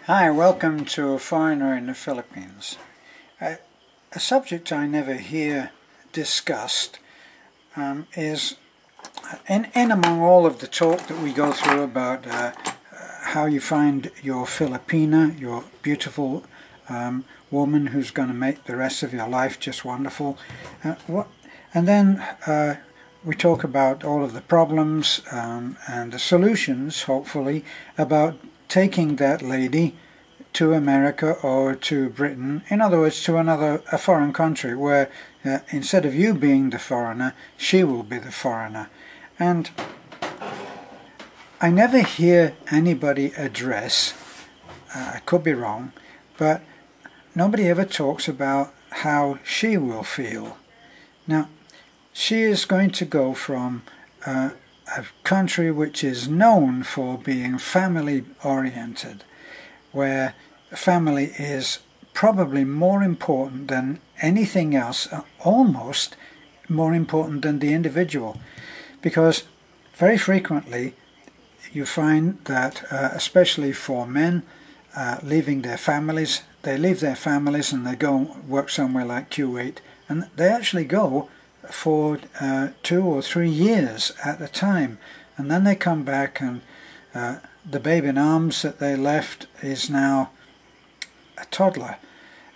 Hi, welcome to A Foreigner in the Philippines. A subject I never hear discussed is, in among all of the talk that we go through about how you find your Filipina, your beautiful woman who's going to make the rest of your life just wonderful, and then we talk about all of the problems and the solutions, hopefully, about taking that lady to America or to Britain, in other words to a foreign country where instead of you being the foreigner, she will be the foreigner. And I never hear anybody address, I could be wrong, but nobody ever talks about how she will feel. Now, she is going to go from a country which is known for being family oriented, where family is probably more important than anything else, almost more important than the individual, because very frequently you find that especially for men leaving their families, they leave their families and they go work somewhere like Kuwait, and they actually go for 2 or 3 years at a time, and then they come back and the babe in arms that they left is now a toddler.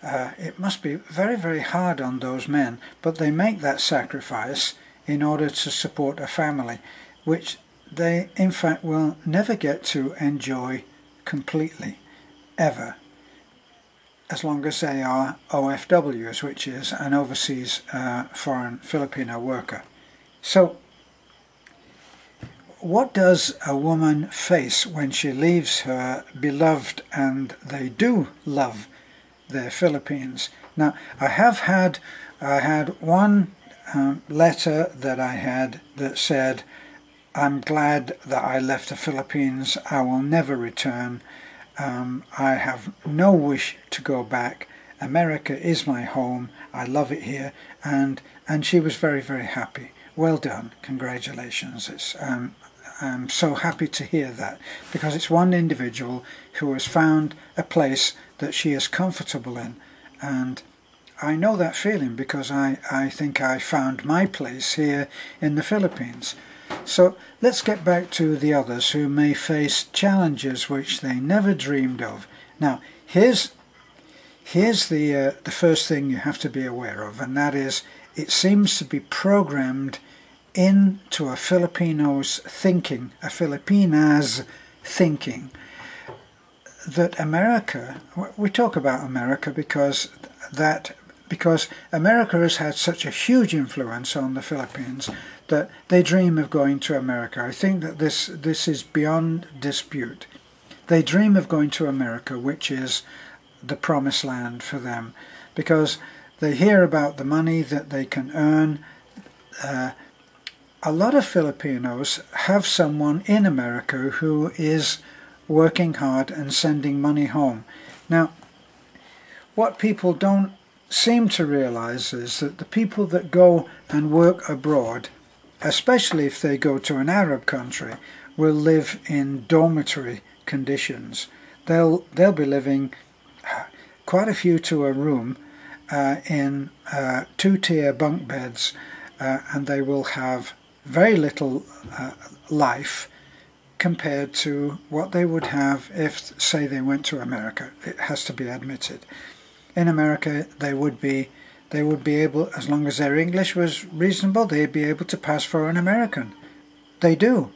It must be very, very hard on those men, but they make that sacrifice in order to support a family, which they in fact will never get to enjoy completely, ever, as long as they are OFWs, which is an overseas foreign Filipino worker. So what does a woman face when she leaves her beloved, and they do love their Philippines? Now, I had one letter that I had that said, "I'm glad that I left the Philippines. I will never return. I have no wish to go back. America is my home. I love it here." And she was very, very happy. Well done. Congratulations. I'm so happy to hear that, because it's one individual who has found a place that she is comfortable in, and I know that feeling because I think I found my place here in the Philippines. So let's get back to the others who may face challenges which they never dreamed of. Now, here's the first thing you have to be aware of, and that is it seems to be programmed into a Filipino's thinking, a Filipina's thinking, that America, we talk about America because America has had such a huge influence on the Philippines that they dream of going to America. I think that this is beyond dispute. They dream of going to America, which is the promised land for them, because they hear about the money that they can earn. A lot of Filipinos have someone in America who is working hard and sending money home. Now, what people don't seem to realize is that the people that go and work abroad, especially if they go to an Arab country, will live in dormitory conditions. They'll be living quite a few to a room in 2-tier bunk beds, and they will have very little life compared to what they would have if, say, they went to America. It has to be admitted. In America, they would be able, as long as their English was reasonable, they'd be able to pass for an American. They do.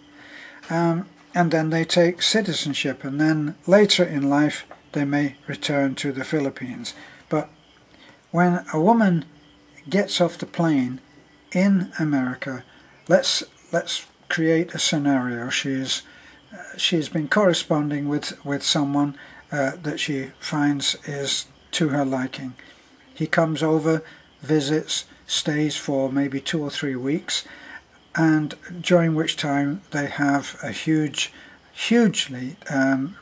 And then they take citizenship, and then later in life they may return to the Philippines. But when a woman gets off the plane in America, let's create a scenario. She's been corresponding with someone that she finds is to her liking. He comes over, visits, stays for maybe 2 or 3 weeks, and during which time they have a hugely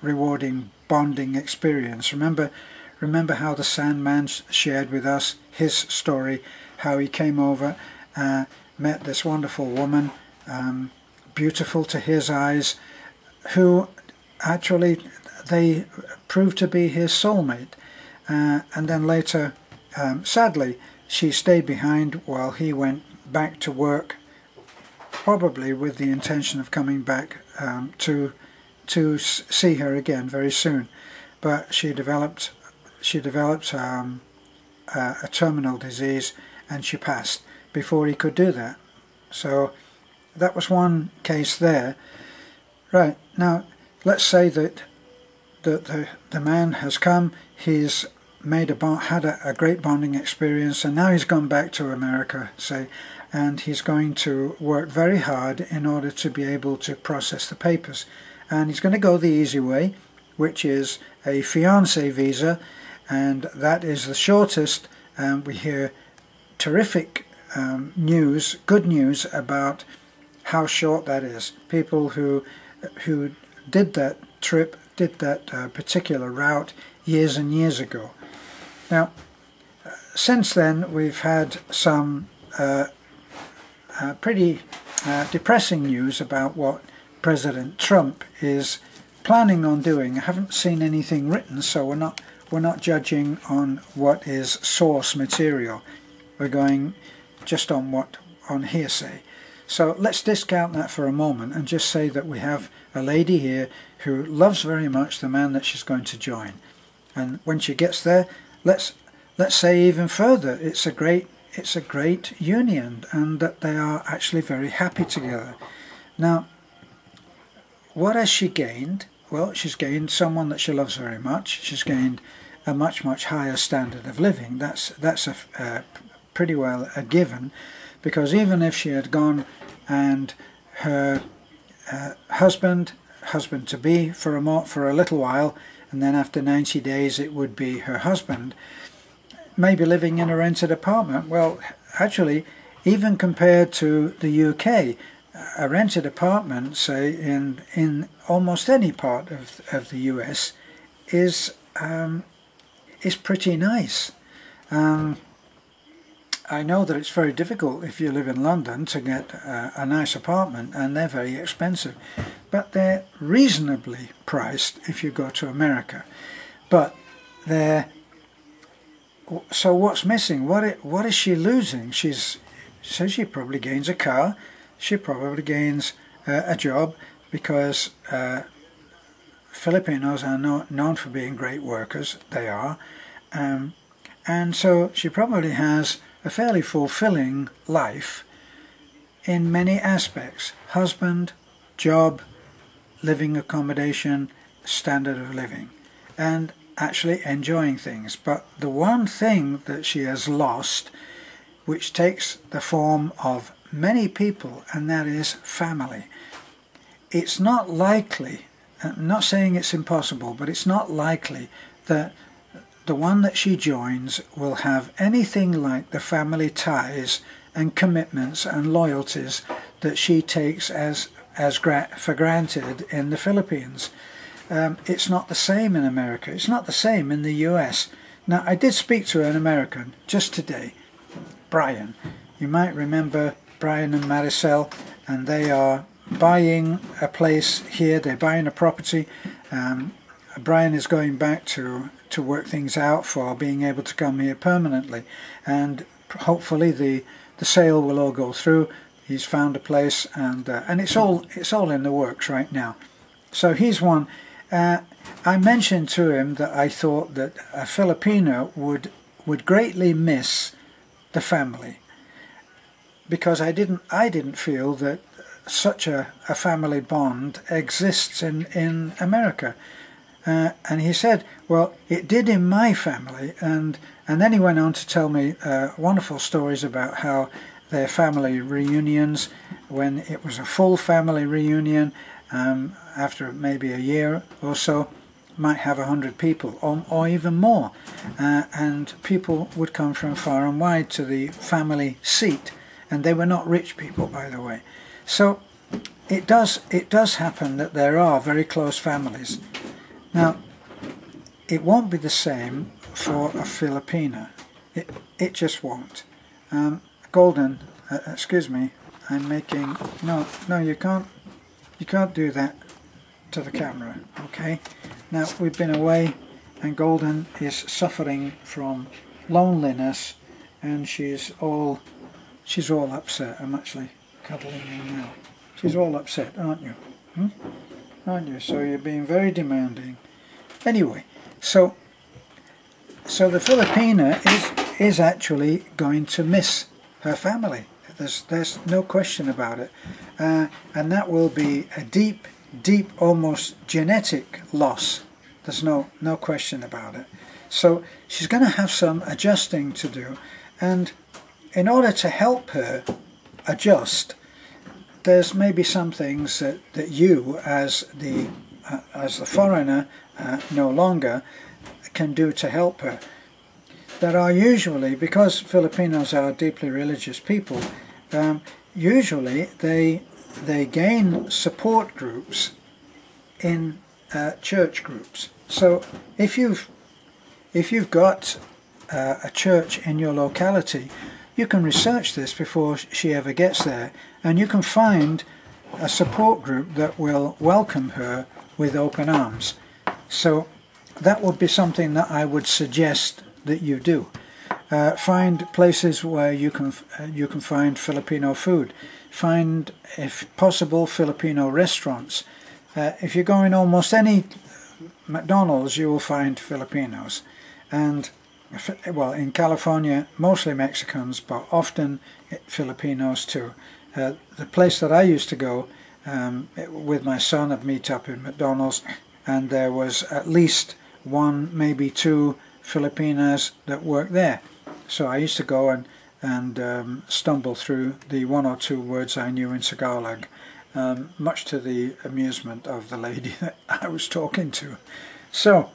rewarding bonding experience. Remember how the Sandman shared with us his story, how he came over, met this wonderful woman, beautiful to his eyes, who actually they proved to be his soulmate. And then later, sadly, she stayed behind while he went back to work, probably with the intention of coming back to see her again very soon. But she developed a terminal disease, and she passed before he could do that. So that was one case there. Right, now let's say that the man has come, he's had a great bonding experience, and now he's gone back to America, say, and he's going to work very hard in order to be able to process the papers. And he's going to go the easy way, which is a fiancé visa, and that is the shortest. We hear terrific news, good news about how short that is. People who did that trip, did that particular route years and years ago. Now, since then we've had some pretty depressing news about what President Trump is planning on doing. I haven't seen anything written, so we're not judging on what is source material. We're going just on hearsay. So let's discount that for a moment and just say that we have a lady here who loves very much the man that she's going to join. And when she gets there, let's say even further, it's a great union, and that they are actually very happy together. Now, what has she gained? Well, she's gained someone that she loves very much. She's gained a much higher standard of living. That's pretty well a given, because even if she had gone and her husband to be for a little while, and then after 90 days it would be her husband, maybe living in a rented apartment. Well, actually, even compared to the UK, a rented apartment, say in almost any part of the US, is pretty nice. I know that it's very difficult if you live in London to get a nice apartment, and they're very expensive, but they're reasonably priced if you go to America. But so what's missing? What is she losing? So she probably gains a car. She probably gains a job, because Filipinos are known for being great workers. They are. And so she probably has a fairly fulfilling life in many aspects: husband, job, living accommodation, standard of living, and actually enjoying things. But the one thing that she has lost, which takes the form of many people, and that is family. It's not likely, I'm not saying it's impossible, but it's not likely that the one that she joins will have anything like the family ties and commitments and loyalties that she takes for granted in the Philippines. It's not the same in America. It's not the same in the US. Now, I did speak to an American just today, Brian. You might remember Brian and Maricel, and they are buying a place here. They're buying a property. Brian is going back to work things out for being able to come here permanently, and hopefully the sale will all go through. He's found a place, and it's all in the works right now. So he's one. I mentioned to him that I thought that a Filipino would greatly miss the family, because I didn't feel that such a family bond exists in America. And he said, well, it did in my family, and then he went on to tell me wonderful stories about how their family reunions, when it was a full family reunion, after maybe a year or so, might have 100 people or even more, and people would come from far and wide to the family seat, and they were not rich people, by the way. So it does happen that there are very close families. Now, it won't be the same for a Filipina. It just won't. Golden, excuse me, I'm making, no, you can't do that to the camera, okay? Now we've been away and Golden is suffering from loneliness, and she's all upset. I'm actually cuddling her now. She's all upset, aren't you? Aren't you? So you're being very demanding. Anyway, so the Filipina is actually going to miss her family. There's no question about it, and that will be a deep, almost genetic loss. There's no question about it. So she's going to have some adjusting to do, and in order to help her adjust, there's maybe some things that you, as the foreigner, no longer can do to help her. There are usually, because Filipinos are deeply religious people, usually they gain support groups in church groups. So if you've got a church in your locality, you can research this before she ever gets there, and you can find a support group that will welcome her with open arms. So that would be something that I would suggest that you do. Find places where you can find Filipino food. Find, if possible, Filipino restaurants. If you go in almost any McDonald's, you will find Filipinos, and well, in California mostly Mexicans, but often Filipinos too. The place that I used to go with my son, I'd meet up in McDonald's, and there was at least one, maybe two Filipinas that worked there. So I used to go and stumble through the one or two words I knew in Tagalog, much to the amusement of the lady that I was talking to. So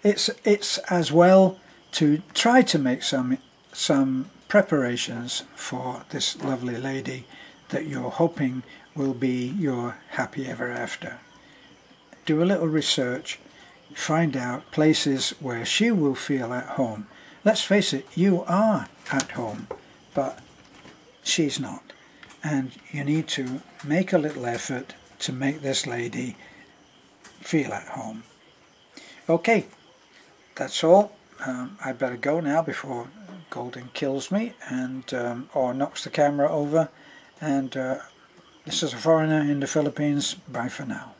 it's as well to try to make some preparations for this lovely lady that you're hoping will be your happy ever after. Do a little research, find out places where she will feel at home. Let's face it, you are at home, but she's not. And you need to make a little effort to make this lady feel at home. Okay, that's all. I better go now before Golden kills me and or knocks the camera over. And this is a foreigner in the Philippines. Bye for now.